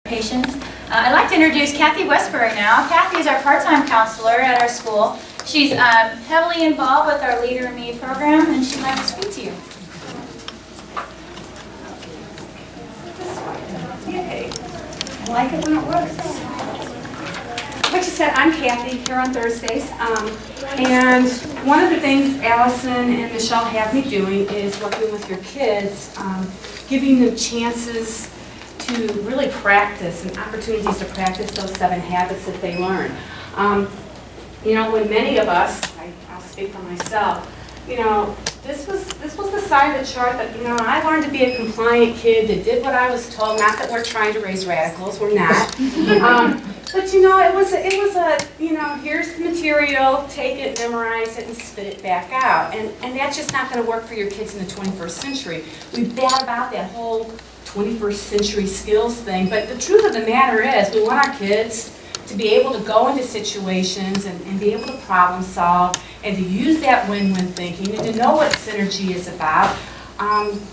Patients. I'd like to introduce Cathy Westbury now. Cathy is our part-time counselor at our school. She's heavily involved with our Leader in Me program, and she'd like to speak to you. Yay. I like it when it works. Like you said, I'm Cathy here on Thursdays. And one of the things Allison and Michelle have me doing is working with your kids, giving them chances to really practice and opportunities to practice those 7 habits that they learn. You know, when many of us, I'll speak for myself, you know, this was the side of the chart that, you know, I learned to be a compliant kid that did what I was told. Not that we're trying to raise radicals, we're not. But you know, it was a, you know, here's the material, take it, memorize it, and spit it back out. And that's just not going to work for your kids in the 21st century. We bat about that whole 21st century skills thing, but the truth of the matter is we want our kids to be able to go into situations and be able to problem solve and to use that win-win thinking and to know what synergy is about,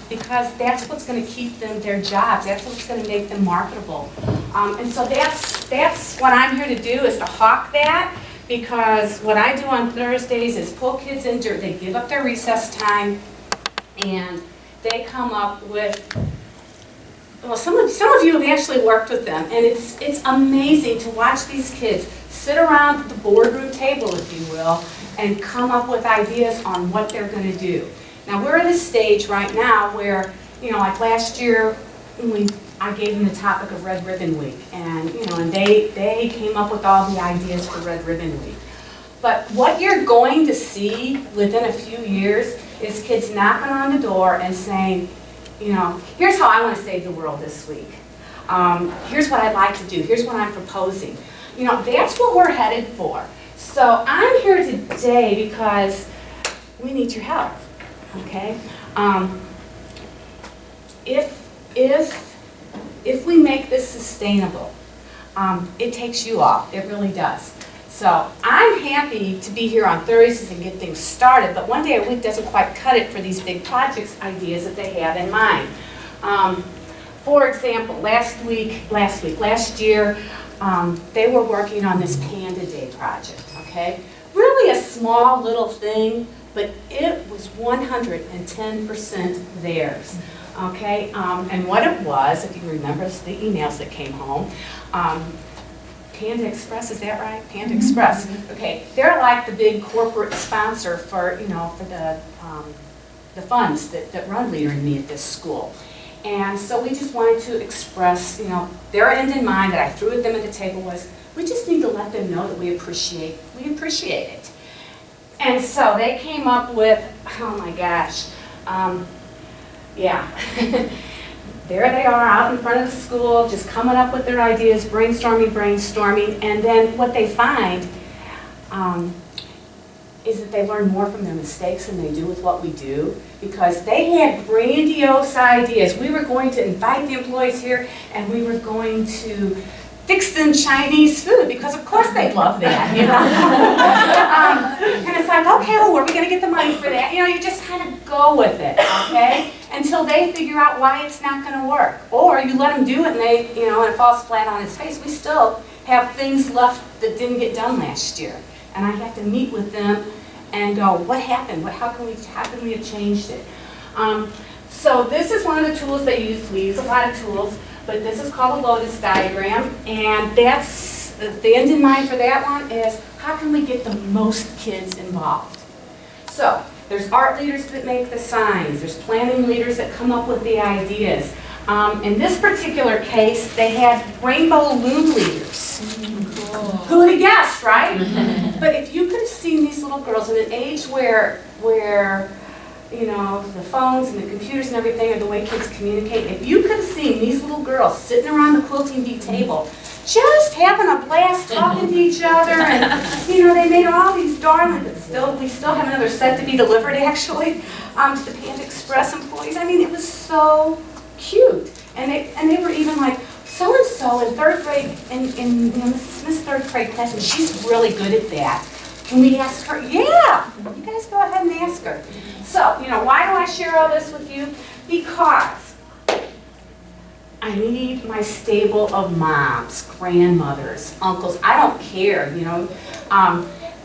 because that's what's going to keep them their jobs. That's what's going to make them marketable. And so that's what I'm here to do, is to hawk that, because what I do on Thursdays is pull kids in, they give up their recess time, and they come up with, well, some of you have actually worked with them, and it's amazing to watch these kids sit around the boardroom table, if you will, and come up with ideas on what they're going to do. Now, we're at a stage right now where, you know, like last year, I gave them the topic of Red Ribbon Week, and you know, and they came up with all the ideas for Red Ribbon Week. But what you're going to see within a few years is kids knocking on the door and saying, you know, here's how I want to save the world this week. Here's what I'd like to do. Here's what I'm proposing. You know, that's what we're headed for. So I'm here today because we need your help. Okay? If we make this sustainable, it takes you all. It really does. So I'm happy to be here on Thursdays and get things started, but one day a week doesn't quite cut it for these big projects ideas that they have in mind. For example, last year, they were working on this Panda Day project, okay? Really a small little thing, but it was 110% theirs, okay? And what it was, if you remember the emails that came home, Panda Express, is that right? Panda Express. Okay, they're like the big corporate sponsor for, you know, for the funds that run Leader in Me at this school. And so we just wanted to express, you know, their end in mind that I threw at them at the table was, we just need to let them know that we appreciate it. And so they came up with, oh my gosh, yeah. There they are out in front of the school, just coming up with their ideas, brainstorming, and then what they find is that they learn more from their mistakes than they do with what we do, because they had grandiose ideas. We were going to invite the employees here, and we were going to fix them Chinese food, because of course they love that, you know. And it's like, okay, well, where are we going to get the money for that? You know, you just kind of go with it, okay, until they figure out why it's not going to work. Or you let them do it, and they, you know, and it falls flat on its face. We still have things left that didn't get done last year, and I have to meet with them and go, what happened? How can we have changed it? So this is one of the tools they use. We use a lot of tools. But this is called a lotus diagram, and that's the end in mind for that one is, how can we get the most kids involved? So there's art leaders that make the signs, there's planning leaders that come up with the ideas. In this particular case, they had rainbow loom leaders. Cool. Who would have guessed, right? But if you could have seen these little girls in an age where you know, the phones and the computers and everything, and the way kids communicate, if you could have seen these little girls sitting around the quilting bee table, just having a blast talking to each other, and you know, they made all these darling, but we still have another set to be delivered actually, to the Panda Express employees. I mean, it was so cute. And they were even like, so-and-so in third grade, in you know, Mrs. Smith's third grade class, and she's really good at that. Can we ask her? Yeah, you guys go ahead and ask her. So, you know, why do I share all this with you? Because I need my stable of moms, grandmothers, uncles, I don't care, you know.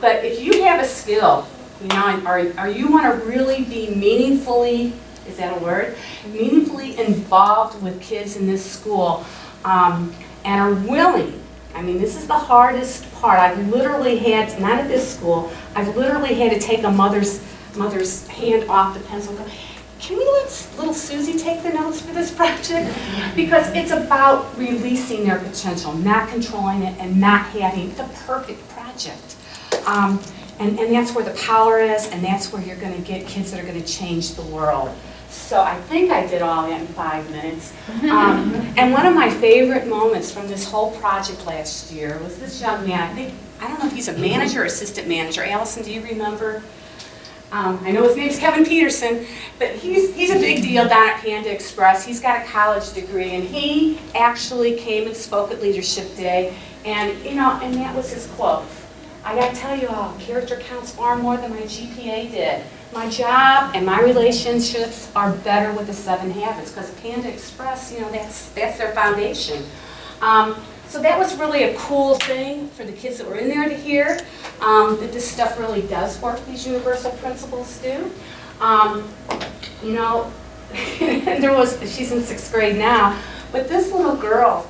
But if you have a skill, you know, or you want to really be meaningfully, is that a word? Meaningfully involved with kids in this school, and are willing. I mean, this is the hardest part. I've literally had, not at this school, I've literally had to take a mother's hand off the pencil and go, can we let little Susie take the notes for this project? Because it's about releasing their potential, not controlling it, and not having the perfect project. And that's where the power is, and that's where you're going to get kids that are going to change the world. So I think I did all that in 5 minutes. And one of my favorite moments from this whole project last year was this young man. I don't know if he's a manager or assistant manager. Allison, do you remember? I know his name's Kevin Peterson, but he's a big deal down at Panda Express. He's got a college degree, and he actually came and spoke at Leadership Day, and you know, and that was his quote. I gotta tell you all, character counts far more than my GPA did. My job and my relationships are better with the 7 habits, because Panda Express, you know, that's their foundation. So that was really a cool thing for the kids that were in there to hear, that this stuff really does work, these universal principles do. You know, she's in 6th grade now, but this little girl,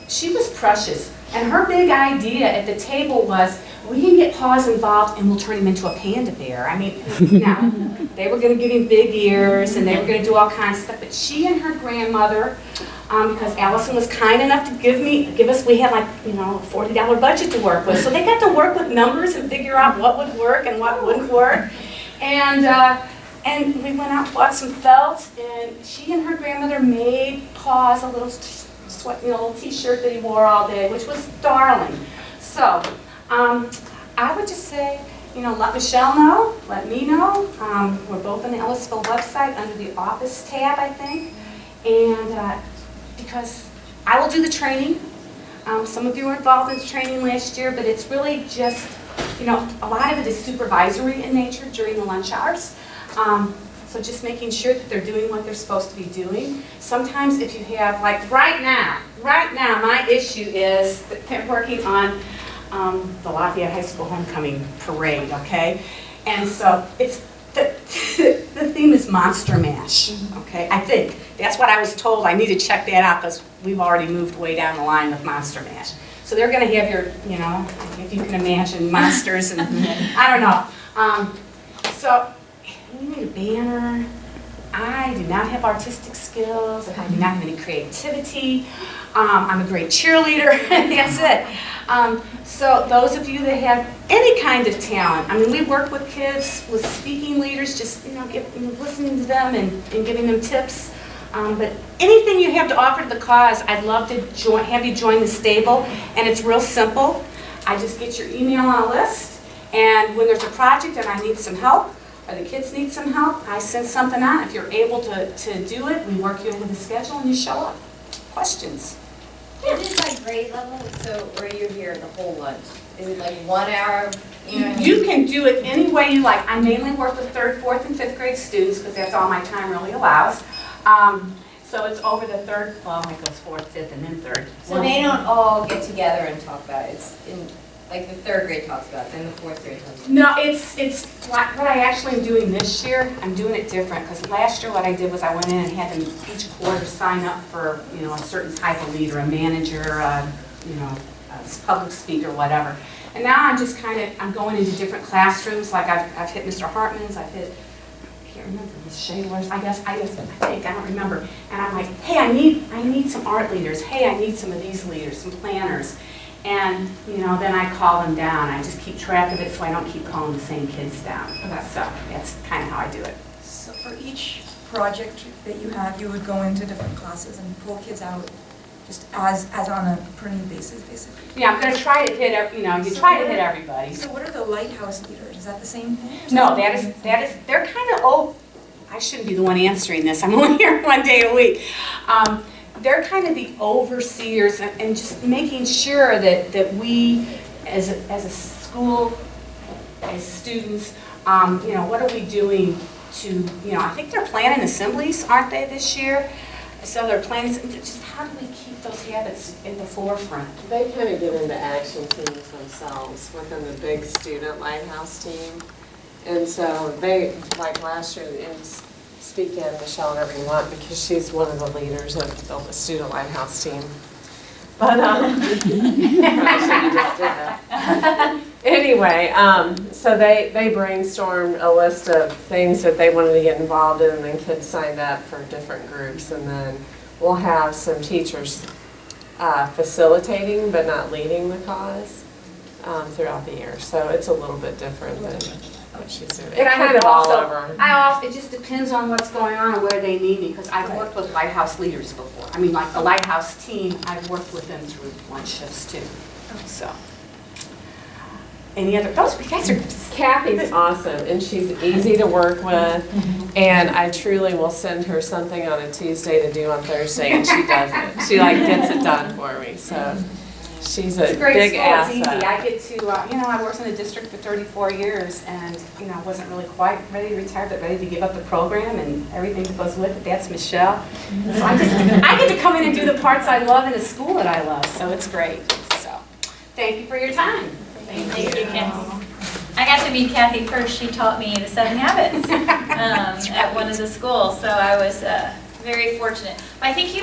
she was precious. And her big idea at the table was, we can get Paws involved and we'll turn him into a panda bear. I mean, now, they were going to give him big ears and they were going to do all kinds of stuff, but she and her grandmother, because Allison was kind enough to give us, we had like, you know, a $40 budget to work with. So they got to work with numbers and figure out what would work and what wouldn't work. And we went out and bought some felt, and she and her grandmother made Paws a little little t-shirt that he wore all day, which was darling. So I would just say, you know, let Michelle know, let me know. We're both on the Ellisville website under the office tab, I think. And because I will do the training. Some of you were involved in the training last year, but it's really just, you know, a lot of it is supervisory in nature during the lunch hours. So just making sure that they're doing what they're supposed to be doing. Sometimes if you have, like right now, my issue is that they're working on the Lafayette High School homecoming parade, okay? And so it's the theme is Monster Mash, okay? I think that's what I was told. I need to check that out because we've already moved way down the line with Monster Mash. So they're going to have your, you know, if you can imagine, monsters and I don't know. So we need a banner. I do not have artistic skills. I do not have any creativity. I'm a great cheerleader, and that's it. So those of you that have any kind of talent, I mean, we work with kids, with speaking leaders, just, you know, listening to them and giving them tips. But anything you have to offer to the cause, I'd love to have you join the stable, and it's real simple. I just get your email on a list, and when there's a project and I need some help, or the kids need some help, I send something out. If you're able to do it, we work you into the schedule and you show up. Questions? Is it like grade level, so, or you're here the whole lunch? Is it like 1 hour? You can do it any way you like. I mainly work with 3rd, 4th, and 5th grade students because that's all my time really allows. So it's over the 3rd, well, it goes 4th, 5th, and then 3rd. So they don't all get together and talk about it? It's in, like the 3rd grade talks about it, then the 4th grade talks about it? No, it's what I actually am doing this year. I'm doing it different because last year what I did was I went in and had them each quarter sign up for, you know, a certain type of leader, a manager, you know, a public speaker, whatever. And now I'm just I'm going into different classrooms. Like I've hit Mr. Hartman's, I've hit, I can't remember, Ms. Shaler's, I don't remember. And I'm like, hey, I need some art leaders. Hey, I need some of these leaders, some planners. And, you know, then I call them down. I just keep track of it so I don't keep calling the same kids down. Okay. So that's kind of how I do it. So for each project that you have, you would go into different classes and pull kids out just as on a per need basis, basically? Yeah, I'm going to try to hit, try to hit everybody. So what are the lighthouse leaders? Is that the same thing? No, that is, they're kind of old. I shouldn't be the one answering this. I'm only here 1 day a week. They're kind of the overseers and just making sure that we, as a school, as students, you know, what are we doing to, you know, I think they're planning assemblies, aren't they, this year? So their plans, just how do we keep those habits in the forefront? They kind of get into action teams themselves within the big student lighthouse team. And so they, like last year, and speak in, Michelle, whatever you want, because she's one of the leaders of the student lighthouse team. But, I should've just did that. Anyway, so they brainstormed a list of things that they wanted to get involved in, and then kids signed up for different groups, and then we'll have some teachers facilitating but not leading the cause throughout the year. So it's a little bit different than what she's doing. And I Kind would of all also- over. It just depends on what's going on and where they need me, because I've worked with lighthouse leaders before. I mean, like the lighthouse team, I've worked with them through lunch shifts too, so. Any other, those, you guys are. Kathy's awesome, and she's easy to work with, and I truly will send her something on a Tuesday to do on Thursday, and she does it. She like gets it done for me, so she's a It's a great big school, it's easy. asset. I get to, I worked in the district for 34 years, and, I wasn't really quite ready to retire, but ready to give up the program and everything that goes with it. That's Michelle. So I get to come in and do the parts I love in a school that I love, so it's great. So, thank you for your time. Thank you, Kathy. I got to meet Kathy first. She taught me the 7 Habits at one of the schools, so I was very fortunate. But I think you